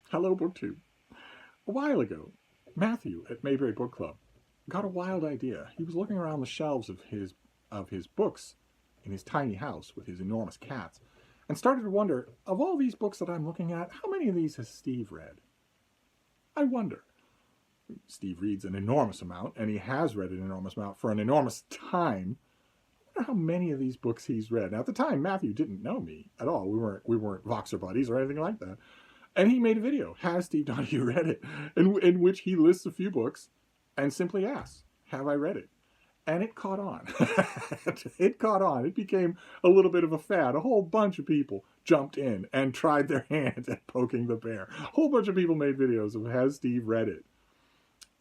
Hello, BookTube. A while ago, Matthew at Mayberry Book Club got a wild idea. He was looking around the shelves of his books in his tiny house with his enormous cats and started to wonder, of all these books that I'm looking at, how many of these has Steve read? I wonder. Steve reads an enormous amount, and he has read an enormous amount for an enormous time. I wonder how many of these books he's read. Now, at the time, Matthew didn't know me at all. We weren't Voxer buddies or anything like that. And he made a video, Has Steve Donoghue Read It? In which he lists a few books and simply asks, have I read it? And it caught on. It caught on. It became a little bit of a fad. A whole bunch of people jumped in and tried their hand at poking the bear. A whole bunch of people made videos of Has Steve Read It?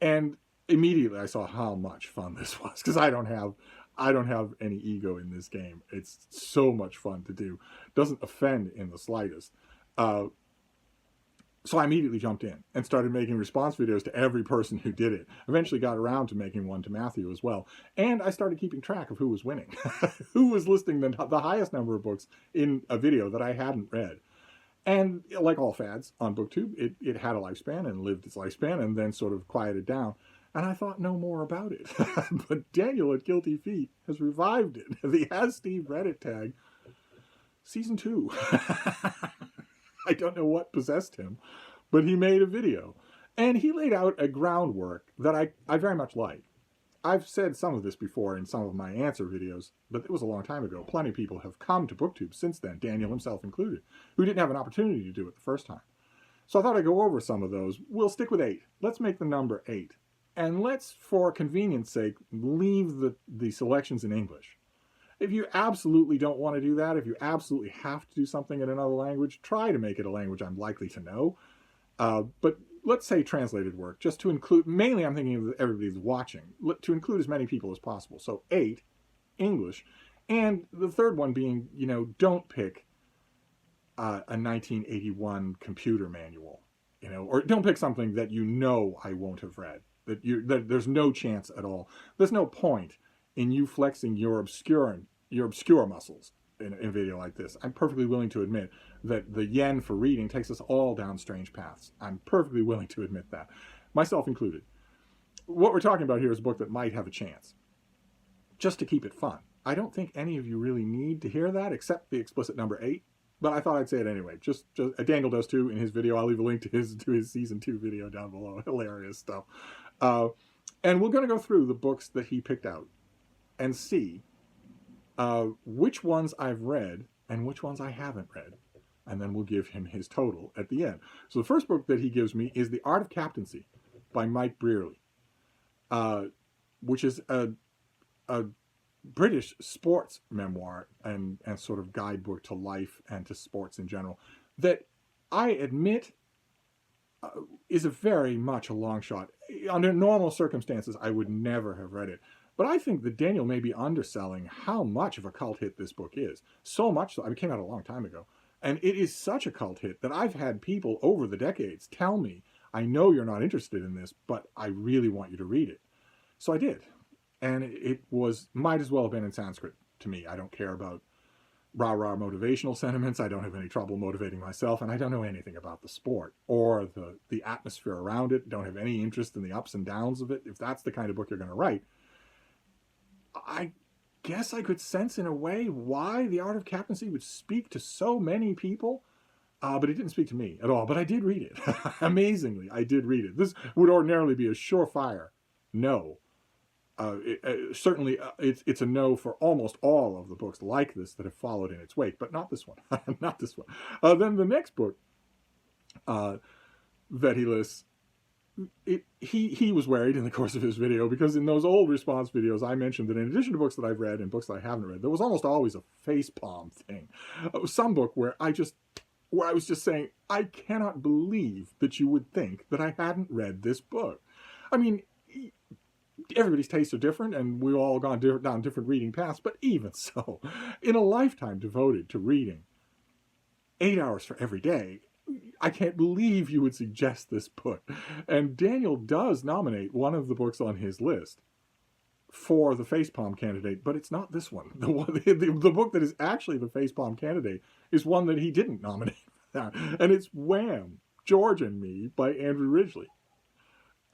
And immediately I saw how much fun this was, because I don't have any ego in this game. It's so much fun to do. Doesn't offend in the slightest. So I immediately jumped in and started making response videos to every person who did it. Eventually got around to making one to Matthew as well. And I started keeping track of who was winning, who was listing the highest number of books in a video that I hadn't read. And like all fads on BookTube, it had a lifespan and lived its lifespan and then sort of quieted down. And I thought no more about it. But Daniel at Guilty Feet has revived it. The Has Steve Read It tag, season 2. I don't know what possessed him, but he made a video. And he laid out a groundwork that I very much like. I've said some of this before in some of my answer videos, but it was a long time ago. Plenty of people have come to BookTube since then, Daniel himself included, who didn't have an opportunity to do it the first time. So I thought I'd go over some of those. We'll stick with 8. Let's make the number 8. And let's, for convenience sake, leave the selections in English. If you absolutely don't want to do that, if you absolutely have to do something in another language, try to make it a language I'm likely to know. But let's say translated work, just to include, mainly I'm thinking of everybody's watching, to include as many people as possible. So 8, English. And the third one being, don't pick a 1981 computer manual, or don't pick something that I won't have read, that there's no chance at all. There's no point in you flexing your obscure muscles in a video like this. I'm perfectly willing to admit that the yen for reading takes us all down strange paths. I'm perfectly willing to admit that, myself included. What we're talking about here is a book that might have a chance, just to keep it fun. I don't think any of you really need to hear that, except the explicit number 8, but I thought I'd say it anyway. Just Daniel does too in his video. I'll leave a link to his season 2 video down below. Hilarious stuff. And we're going to go through the books that he picked out and see which ones I've read and which ones I haven't read. And then we'll give him his total at the end. So the first book that he gives me is The Art of Captaincy by Mike Brearley, which is a British sports memoir and sort of guidebook to life and to sports in general that I admit is a very much a long shot. Under normal circumstances, I would never have read it. But I think that Daniel may be underselling how much of a cult hit this book is. So much so, it came out a long time ago. And it is such a cult hit that I've had people over the decades tell me, I know you're not interested in this, but I really want you to read it. So I did. And it might as well have been in Sanskrit to me. I don't care about rah-rah motivational sentiments. I don't have any trouble motivating myself. And I don't know anything about the sport or the atmosphere around it. Don't have any interest in the ups and downs of it. If that's the kind of book you're going to write, I guess I could sense in a way why The Art of Captaincy would speak to so many people, but it didn't speak to me at all. But I did read it. Amazingly, I did read it. This would ordinarily be a surefire no. Certainly, it's a no for almost all of the books like this that have followed in its wake, but not this one. Not this one. Then the next book that he lists, he was worried in the course of his video, because in those old response videos I mentioned that in addition to books that I've read and books that I haven't read, there was almost always a facepalm thing. Some book where I was just saying, I cannot believe that you would think that I hadn't read this book. I mean, everybody's tastes are different and we've all gone down different reading paths, but even so, in a lifetime devoted to reading 8 hours for every day, I can't believe you would suggest this book. And Daniel does nominate one of the books on his list for the facepalm candidate, but it's not this one. The book that is actually the facepalm candidate is one that he didn't nominate. And it's Wham! George and Me by Andrew Ridgeley,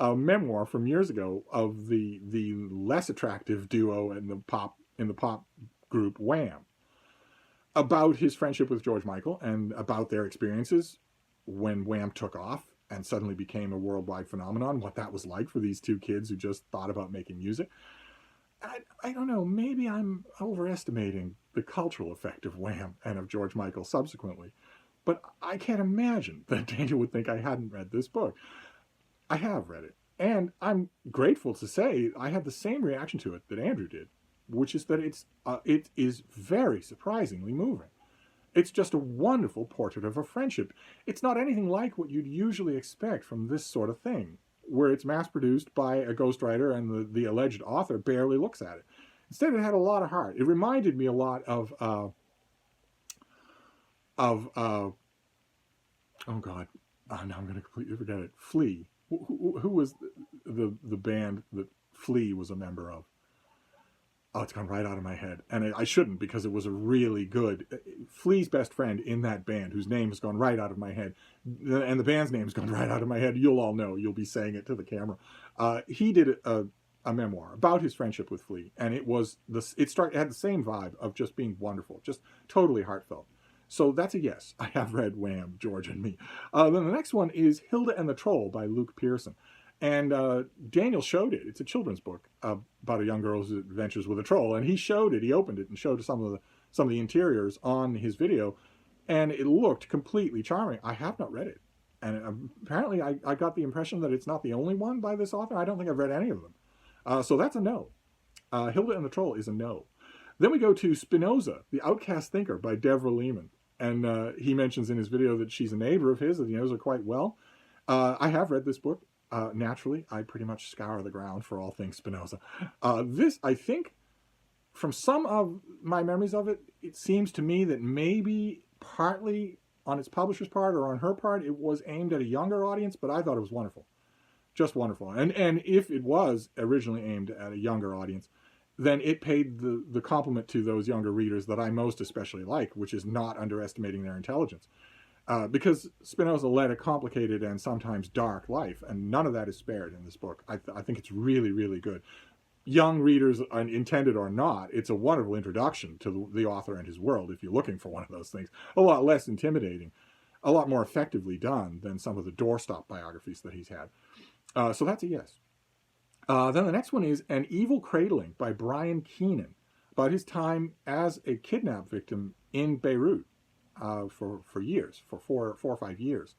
a memoir from years ago of the less attractive duo in the pop group Wham, about his friendship with George Michael and about their experiences when Wham took off and suddenly became a worldwide phenomenon, what that was like for these two kids who just thought about making music. I don't know, maybe I'm overestimating the cultural effect of Wham and of George Michael subsequently, but I can't imagine that Daniel would think I hadn't read this book. I have read it, and I'm grateful to say I had the same reaction to it that Andrew did, which is that it is very surprisingly moving. It's just a wonderful portrait of a friendship. It's not anything like what you'd usually expect from this sort of thing, where it's mass-produced by a ghostwriter and the alleged author barely looks at it. Instead, it had a lot of heart. It reminded me a lot of oh God, now I'm going to completely forget it. Flea. Who was the band that Flea was a member of? Oh, it's gone right out of my head. And I shouldn't, because it was a really good... Flea's best friend in that band, whose name has gone right out of my head, and the band's name has gone right out of my head. You'll all know. You'll be saying it to the camera. He did a memoir about his friendship with Flea, and it had the same vibe of just being wonderful, just totally heartfelt. So that's a yes. I have read Wham, George and Me. Then the next one is Hilda and the Troll by Luke Pearson. And Daniel showed it. It's a children's book about a young girl's adventures with a troll. And he showed it. He opened it and showed some of the interiors on his video. And it looked completely charming. I have not read it. And apparently I got the impression that it's not the only one by this author. I don't think I've read any of them. So that's a no. Hilda and the Troll is a no. Then we go to Spinoza, the Outcast Thinker by Devra Lehmann. And he mentions in his video that she's a neighbor of his, that he knows her quite well. I have read this book. Naturally, I pretty much scour the ground for all things Spinoza. This, I think, from some of my memories of it, it seems to me that maybe partly on its publisher's part or on her part, it was aimed at a younger audience, but I thought it was wonderful. Just wonderful. And if it was originally aimed at a younger audience, then it paid the compliment to those younger readers that I most especially like, which is not underestimating their intelligence. Because Spinoza led a complicated and sometimes dark life, and none of that is spared in this book. I think it's really, really good. Young readers, intended or not, it's a wonderful introduction to the author and his world, if you're looking for one of those things. A lot less intimidating, a lot more effectively done than some of the doorstop biographies that he's had. So that's a yes. Then the next one is An Evil Cradling by Brian Keenan, about his time as a kidnap victim in Beirut. For years, for four or 5 years,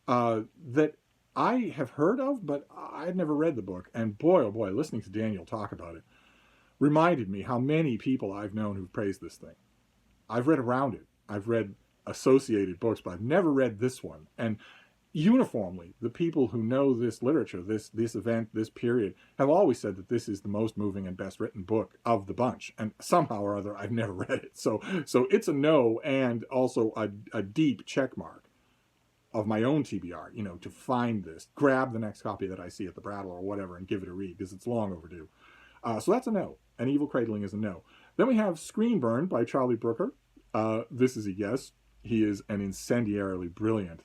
that I have heard of, but I had never read the book. And boy, oh boy, listening to Daniel talk about it reminded me how many people I've known who've praised this thing. I've read around it. I've read associated books, but I've never read this one. And uniformly, the people who know this literature, this event, this period, have always said that this is the most moving and best written book of the bunch. And somehow or other, I've never read it. So it's a no, and also a deep check mark of my own TBR, to find this, grab the next copy that I see at the Brattle or whatever and give it a read, because it's long overdue. So that's a no. An Evil Cradling is a no. Then we have Screen Burn by Charlie Brooker. This is a yes. He is an incendiarily brilliant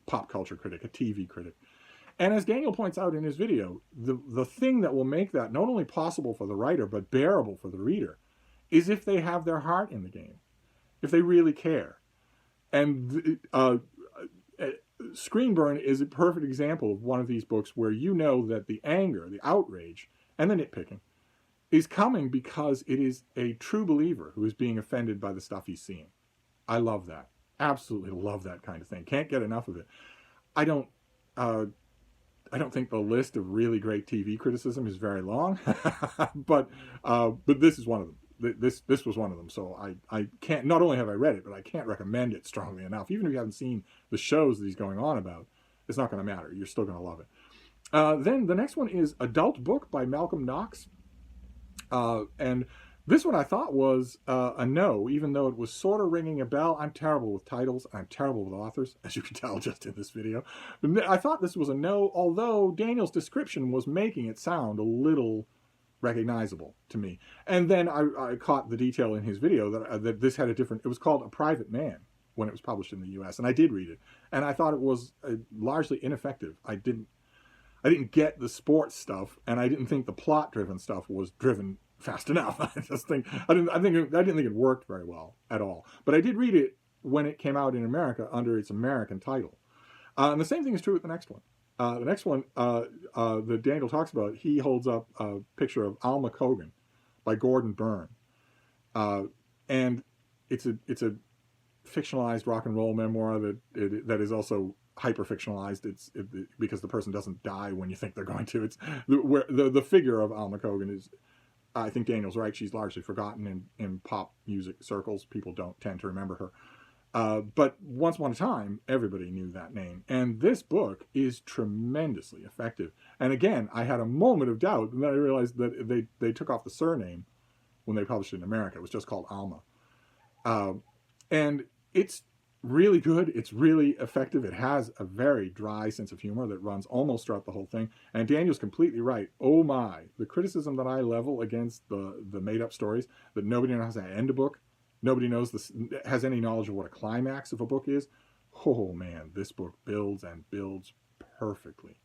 pop culture critic, a TV critic. And as Daniel points out in his video, the thing that will make that not only possible for the writer, but bearable for the reader, is if they have their heart in the game, if they really care. And Screen Burn is a perfect example of one of these books where you know that the anger, the outrage, and the nitpicking is coming because it is a true believer who is being offended by the stuff he's seeing. I love that. Absolutely love that kind of thing. Can't get enough of it. I don't think the list of really great TV criticism is very long, but this is one of them. This was one of them. So I can't. Not only have I read it, but I can't recommend it strongly enough. Even if you haven't seen the shows that he's going on about, it's not going to matter. You're still going to love it. Then the next one is Adult Book by Malcolm Knox, and this one I thought was a no, even though it was sort of ringing a bell. I'm terrible with titles. I'm terrible with authors, as you can tell just in this video. But I thought this was a no, although Daniel's description was making it sound a little recognizable to me. And then I caught the detail in his video that this had a different... It was called A Private Man when it was published in the US, and I did read it, and I thought it was largely ineffective. I didn't get the sports stuff, and I didn't think the plot-driven stuff was driven fast enough. I didn't think it worked very well at all. But I did read it when it came out in America under its American title. And the same thing is true with the next one. The next one that Daniel talks about, he holds up a picture of Alma Cogan by Gordon Byrne. And it's a fictionalized rock and roll memoir that is also hyper-fictionalized. Because the person doesn't die when you think they're going to. It's the figure of Alma Cogan is, I think Daniel's right, she's largely forgotten in pop music circles. People don't tend to remember her. But once upon a time, everybody knew that name. And this book is tremendously effective. And again, I had a moment of doubt, and then I realized that they took off the surname when they published it in America. It was just called Alma. And it's really good. It's really effective. It has a very dry sense of humor that runs almost throughout the whole thing. And Daniel's completely right. Oh my, the criticism that I level against the made-up stories, that nobody knows how to end a book, nobody has any knowledge of what a climax of a book is. Oh man, this book builds and builds perfectly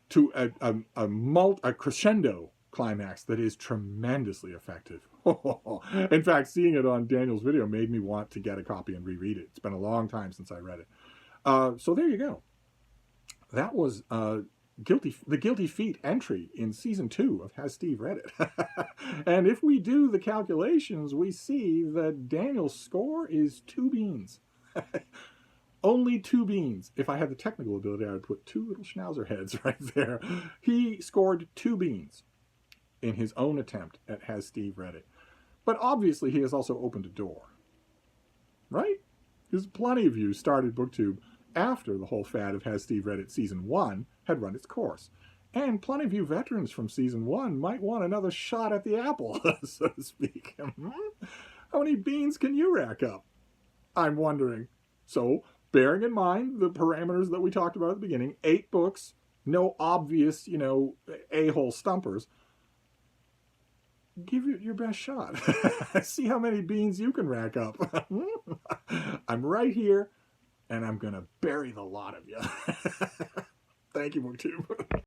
to a crescendo climax that is tremendously effective. In fact, seeing it on Daniel's video made me want to get a copy and reread it. It's been a long time since I read it. So there you go. That was the Guilty Feet entry in season 2 of Has Steve Read It? And if we do the calculations, we see that Daniel's score is 2 beans. Only 2 beans. If I had the technical ability, I would put 2 little schnauzer heads right there. He scored 2 beans in his own attempt at Has Steve Read It? But obviously he has also opened a door. Right? Because plenty of you started BookTube after the whole fad of Has Steve Read It season 1 had run its course. And plenty of you veterans from season 1 might want another shot at the apple, so to speak. How many beans can you rack up? I'm wondering. So, bearing in mind the parameters that we talked about at the beginning, 8 books, no obvious, a-hole stumpers, give it your best shot. See how many beans you can rack up. I'm right here, and I'm going to bury the lot of you. Thank you, BookTube.